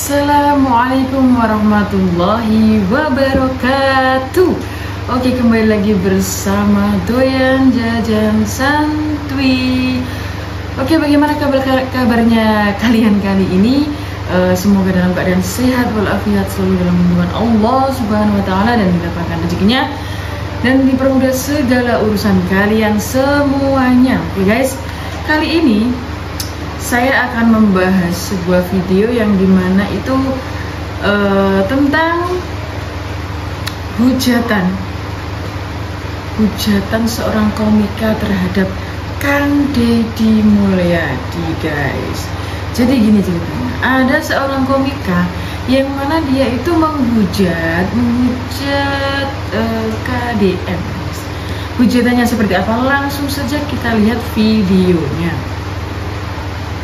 Assalamualaikum warahmatullahi wabarakatuh. Oke, kembali lagi bersama Doyan Jajan Santuy. Oke, bagaimana kabarnya kalian kali ini? Semoga dalam keadaan sehat walafiat, selalu dalam lindungan Allah Subhanahu wa taala, dan didapatkan rezekinya dan dipermudah segala urusan kalian semuanya. Oke guys, kali ini saya akan membahas sebuah video yang dimana itu tentang hujatan seorang komika terhadap Kang Deddy Mulyadi, guys. Jadi gini ceritanya, ada seorang komika yang mana dia itu menghujat KDM. Hujatannya seperti apa? Langsung saja kita lihat videonya.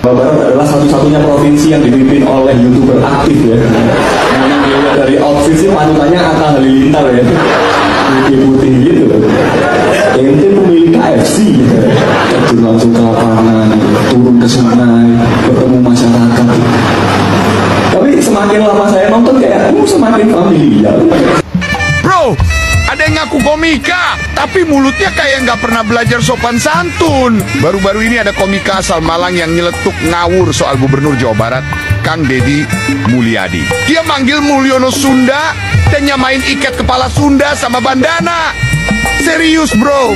Jawa Barat adalah satu-satunya provinsi yang dipimpin oleh YouTuber aktif ya. Yang dari outfit sih panutannya Atta Halilintar ya, putih-putih gitu. Ente pemilik KFC gitu. Terjun langsung ke lapangan, turun ke sungai, ketemu masyarakat. Tapi semakin lama saya nonton kayak semakin familiar. Bro, ada yang ngaku komika, tapi mulutnya kayak nggak pernah belajar sopan santun. Baru-baru ini ada komika asal Malang yang nyeletuk ngawur soal Gubernur Jawa Barat, Kang Deddy Mulyadi. Dia manggil Mulyono Sunda dan nyamain ikat kepala Sunda sama bandana. Serius bro,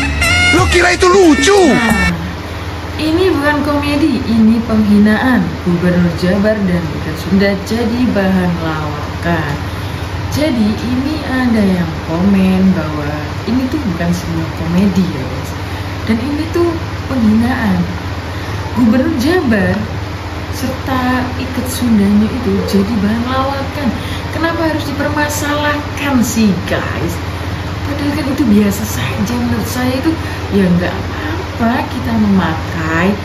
lo kira itu lucu? Nah, ini bukan komedi, ini penghinaan. Gubernur Jabar dan ikat Sunda jadi bahan lawakan. Jadi ini ada yang komen bahwa ini tuh bukan sebuah komedi ya guys, dan ini tuh penghinaan. Gubernur Jabar serta ikat Sundanya itu jadi bahan lawakan. Kenapa harus dipermasalahkan sih guys? Padahal kan itu biasa saja. Menurut saya itu ya nggak apa-apa kita memakai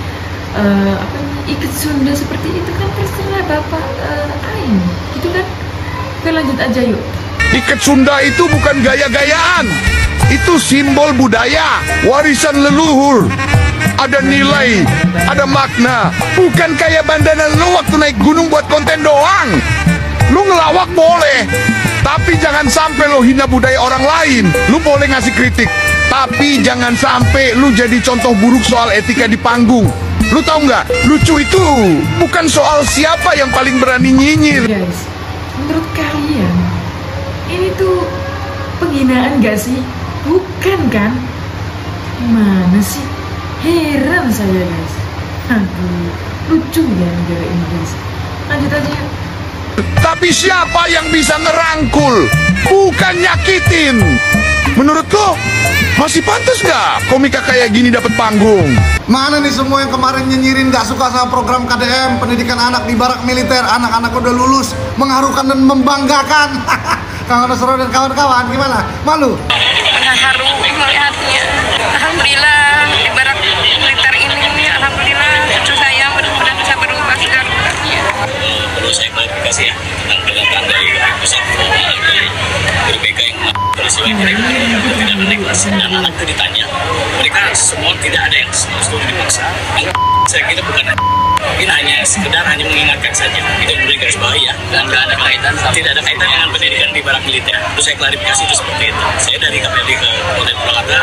ikat Sunda seperti itu, kan terserah Bapak Aing gitu kan. Oke, lanjut aja yuk. Ikat Sunda itu bukan gaya-gayaan, itu simbol budaya, warisan leluhur. Ada nilai, ada makna. Bukan kayak bandana lu waktu naik gunung buat konten doang. Lu ngelawak boleh, tapi jangan sampai lo hina budaya orang lain. Lu boleh ngasih kritik, tapi jangan sampai lu jadi contoh buruk soal etika di panggung. Lu tahu nggak, lucu itu bukan soal siapa yang paling berani nyinyir. Guys, menurut kalian ini tuh penghinaan gak sih? Bukan kan? Gimana sih? Heran saya guys. Aduh, lucu ya negara ini guys. Lanjut aja yuk. Tapi siapa yang bisa ngerangkul, bukan nyakitin? Menurut lo masih pantas nggak komika kayak gini dapat panggung? Mana nih semua yang kemarin nyinyirin gak suka sama program KDM, pendidikan anak di barak militer, anak-anak udah lulus, mengharukan dan membanggakan. Kang Nasro dan kawan-kawan gimana? Malu? Haru melihatnya. Alhamdulillah di barak militer ini, alhamdulillah cucu saya benar-benar bisa berubah segala-galanya. Perlu saya klarifikasi ya tentang pernyataan dari pusat dari guru BK yang peristiwa yang mereka tidak menaik kelas, dan anak itu ditanya, mereka semua tidak ada yang setuju dipaksa. Saya kira bukan, mungkin hanya sekedar hanya mengingatkan saja. Itu yang beri garis bawahi ya, dan tidak ada kaitan dengan pendidikan di barak militer. Terus saya klarifikasi itu seperti itu. Saya dari KPD ke Polres Purwakarta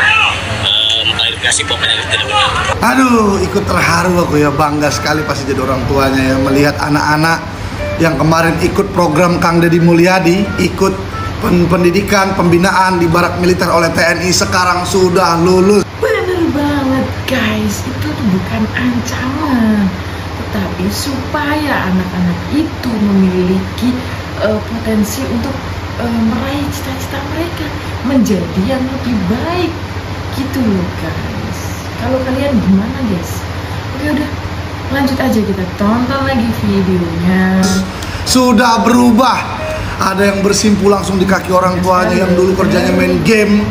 mengklarifikasi bahwa pendidikan tidak benar. Aduh, ikut terharu aku ya, bangga sekali pasti jadi orang tuanya ya, melihat anak-anak yang kemarin ikut program Kang Deddy Mulyadi, ikut pendidikan, pembinaan di barak militer oleh TNI, sekarang sudah lulus. Bener banget guys, itu tuh bukan ancaman, tetapi supaya anak-anak itu memiliki potensi untuk meraih cita-cita mereka menjadi yang lebih baik gitu loh guys. Kalau kalian gimana guys? Oke, udah lanjut aja, kita tonton lagi videonya. Sudah berubah. Ada yang bersimpu langsung di kaki orang tuanya, yang dulu kerjanya main game,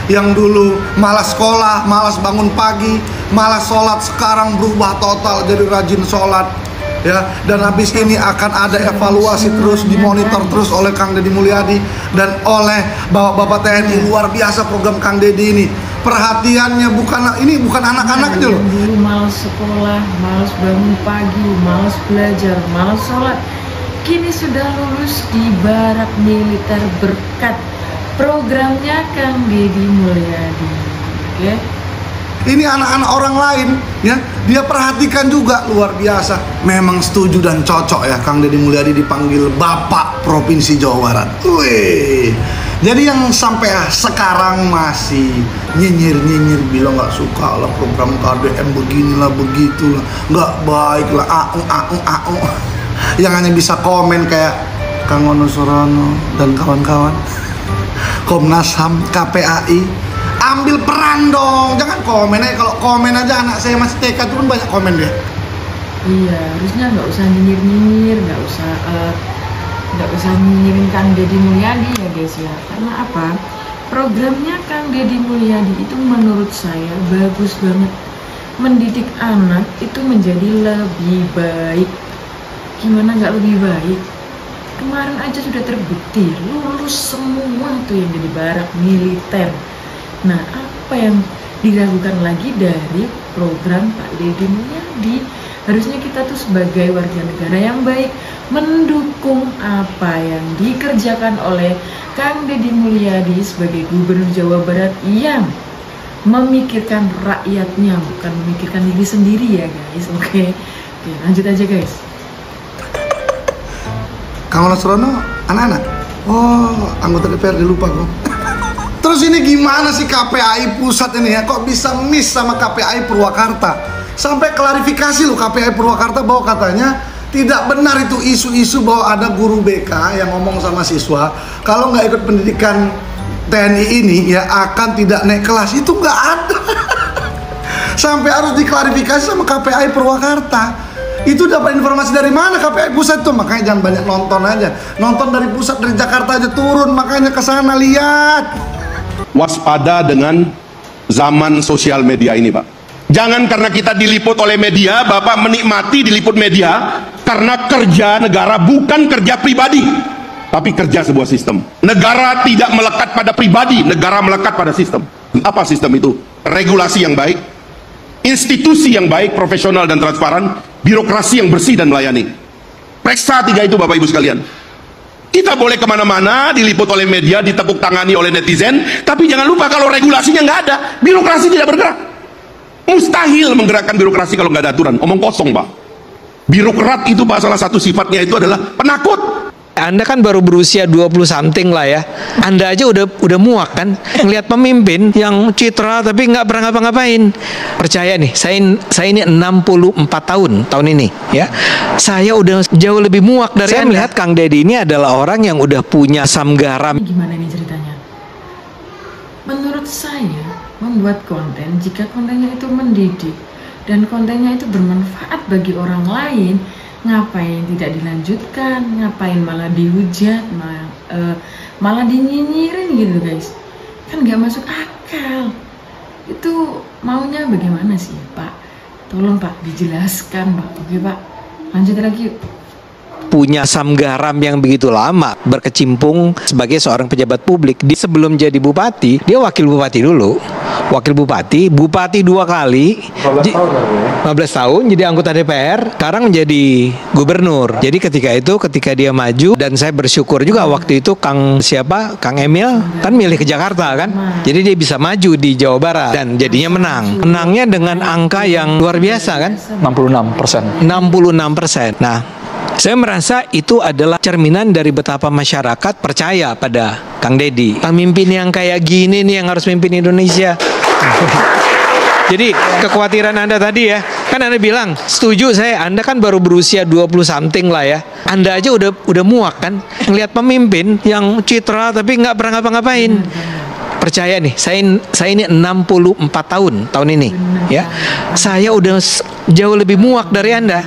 yang dulu malas sekolah, malas bangun pagi, malas sholat, sekarang berubah total jadi rajin sholat ya. Dan habis ini akan ada evaluasi terus, dimonitor terus oleh Kang Deddy Mulyadi dan oleh bapak-bapak TNI. Luar biasa program Kang Deddy ini. Perhatiannya bukan anak-anak aja loh. Dulu malas sekolah, malas bangun pagi, malas belajar, malas sholat, kini sudah lulus di Barak Militer berkat programnya Kang Deddy Mulyadi. Oke. Ini anak-anak orang lain ya, dia perhatikan juga, luar biasa. Memang setuju dan cocok ya Kang Deddy Mulyadi dipanggil Bapak Provinsi Jawa Barat. Wih. Jadi yang sampai sekarang masih nyinyir bilang nggak suka lah program KDM beginilah begitulah, nggak baik lah, au. Yang hanya bisa komen kayak Kang Wonosorono dan kawan-kawan, Komnas HAM, KPAI. Ambil peran dong, jangan komen aja. Kalau komen aja anak saya masih TK itu kan banyak komen dia. Iya, harusnya nggak usah nyinyir, nggak usah nyinyirin Kang Deddy Mulyadi ya guys ya. Karena apa? Programnya Kang Deddy Mulyadi itu menurut saya bagus banget. Mendidik anak itu menjadi lebih baik. Gimana nggak lebih baik? Kemarin aja sudah terbukti lulus semua tuh yang jadi Barak Militer. Nah, apa yang diragukan lagi dari program Pak Deddy Mulyadi? Harusnya kita tuh sebagai warga negara yang baik mendukung apa yang dikerjakan oleh Kang Deddy Mulyadi sebagai Gubernur Jawa Barat yang memikirkan rakyatnya, bukan memikirkan diri sendiri ya guys. Oke, lanjut aja guys. Kang Wonosorono anak-anak. Oh, anggota DPRD lupa kok. Terus ini gimana sih KPAI pusat ini ya? Kok bisa miss sama KPAI Purwakarta? Sampai klarifikasi loh KPAI Purwakarta bahwa katanya tidak benar itu isu-isu bahwa ada guru BK yang ngomong sama siswa kalau nggak ikut pendidikan TNI ini ya akan tidak naik kelas. Itu nggak ada. Sampai harus diklarifikasi sama KPAI Purwakarta. Itu dapat informasi dari mana KPAI pusat tuh? Makanya jangan banyak nonton aja. Nonton dari pusat, dari Jakarta aja turun, makanya ke sana lihat. Waspada dengan zaman sosial media ini, Pak. Jangan karena kita diliput oleh media, Bapak menikmati diliput media, karena kerja negara bukan kerja pribadi, tapi kerja sebuah sistem. Negara tidak melekat pada pribadi, negara melekat pada sistem. Apa sistem itu? Regulasi yang baik, institusi yang baik, profesional dan transparan, birokrasi yang bersih dan melayani. Periksa 3 itu Bapak Ibu sekalian. Kita boleh kemana-mana, diliput oleh media, ditepuk tangani oleh netizen, tapi jangan lupa kalau regulasinya nggak ada, birokrasi tidak bergerak. Mustahil menggerakkan birokrasi kalau nggak ada aturan. Omong kosong, Pak. Birokrat itu, Pak, salah satu sifatnya itu adalah penakut. Anda kan baru berusia 20 something lah ya. Anda aja udah muak kan ngelihat pemimpin yang citra tapi nggak pernah ngapa-ngapain. Percaya nih, saya ini 64 tahun ini ya. Saya udah jauh lebih muak dari Anda. Saya melihat Kang Deddy ini adalah orang yang udah punya asam garam. Gimana nih ceritanya? Menurut saya membuat konten, jika kontennya itu mendidik dan kontennya itu bermanfaat bagi orang lain, ngapain tidak dilanjutkan, ngapain malah dihujat, malah dinyinyirin gitu guys. Kan nggak masuk akal. Itu maunya bagaimana sih Pak? Tolong Pak dijelaskan Pak. Oke Pak, lanjut lagi yuk. Punya asam garam yang begitu lama berkecimpung sebagai seorang pejabat publik. Sebelum jadi bupati, dia wakil bupati dulu. Wakil bupati 2 kali, 15 tahun jadi anggota DPR, sekarang menjadi gubernur. Jadi ketika dia maju, dan saya bersyukur juga waktu itu Kang Emil kan milih ke Jakarta kan. Jadi dia bisa maju di Jawa Barat dan jadinya menang. Menangnya dengan angka yang luar biasa kan? 66%. 66%. Nah, saya merasa itu adalah cerminan dari betapa masyarakat percaya pada Kang Deddy. Pemimpin yang kayak gini nih yang harus mimpin Indonesia. Jadi kekhawatiran Anda tadi ya, kan Anda bilang setuju saya, Anda kan baru berusia 20 something lah ya. Anda aja udah muak kan ngelihat pemimpin yang citra tapi nggak pernah ngapa-ngapain. Percaya nih, saya ini 64 tahun ini ya. Saya udah jauh lebih muak dari Anda.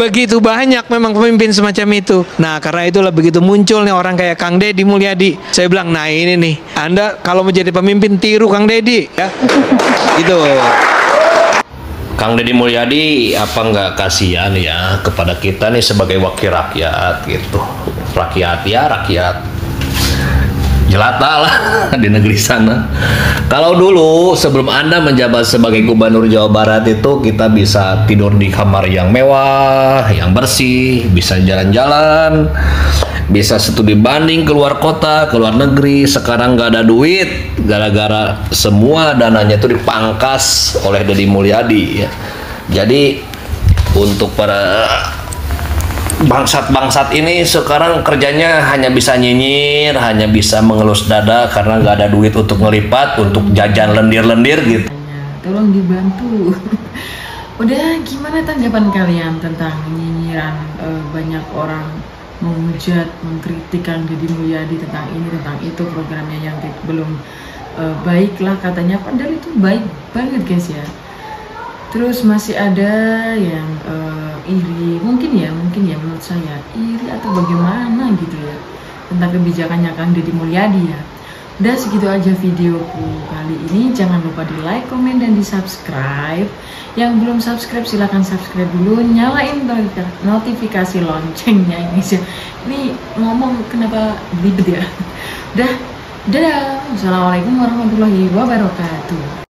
Begitu banyak memang pemimpin semacam itu. Nah, karena itulah begitu munculnya orang kayak Kang Deddy Mulyadi. Saya bilang, nah ini nih, Anda kalau mau jadi pemimpin tiru Kang Deddy ya. Gitu. Kang Deddy Mulyadi apa nggak kasihan ya kepada kita nih sebagai wakil rakyat gitu. Rakyat ya rakyat. jelata lah di negeri sana. Kalau dulu sebelum Anda menjabat sebagai Gubernur Jawa Barat itu kita bisa tidur di kamar yang mewah, yang bersih, bisa jalan-jalan, bisa studi banding keluar kota, keluar negeri. Sekarang nggak ada duit gara-gara semua dananya itu dipangkas oleh Deddy Mulyadi ya. Jadi untuk para bangsat-bangsat ini sekarang kerjanya hanya bisa nyinyir, hanya bisa mengelus dada karena nggak ada duit untuk ngelipat, untuk jajan lendir-lendir gitu. Tolong dibantu. Udah, gimana tanggapan kalian tentang nyinyiran banyak orang menghujat, mengkritik Kang Deddy Mulyadi tentang ini, tentang itu, programnya yang belum baik lah katanya, padahal itu baik banget guys ya. Terus masih ada yang iri, mungkin ya menurut saya iri atau bagaimana gitu ya tentang kebijakannya Kang Deddy Mulyadi ya. Udah, segitu aja videoku kali ini. Jangan lupa di like, komen, dan di subscribe. Yang belum subscribe silahkan subscribe dulu, nyalain notifikasi loncengnya. Ini ngomong kenapa belibet ya. Udah, dadah. Wassalamualaikum warahmatullahi wabarakatuh.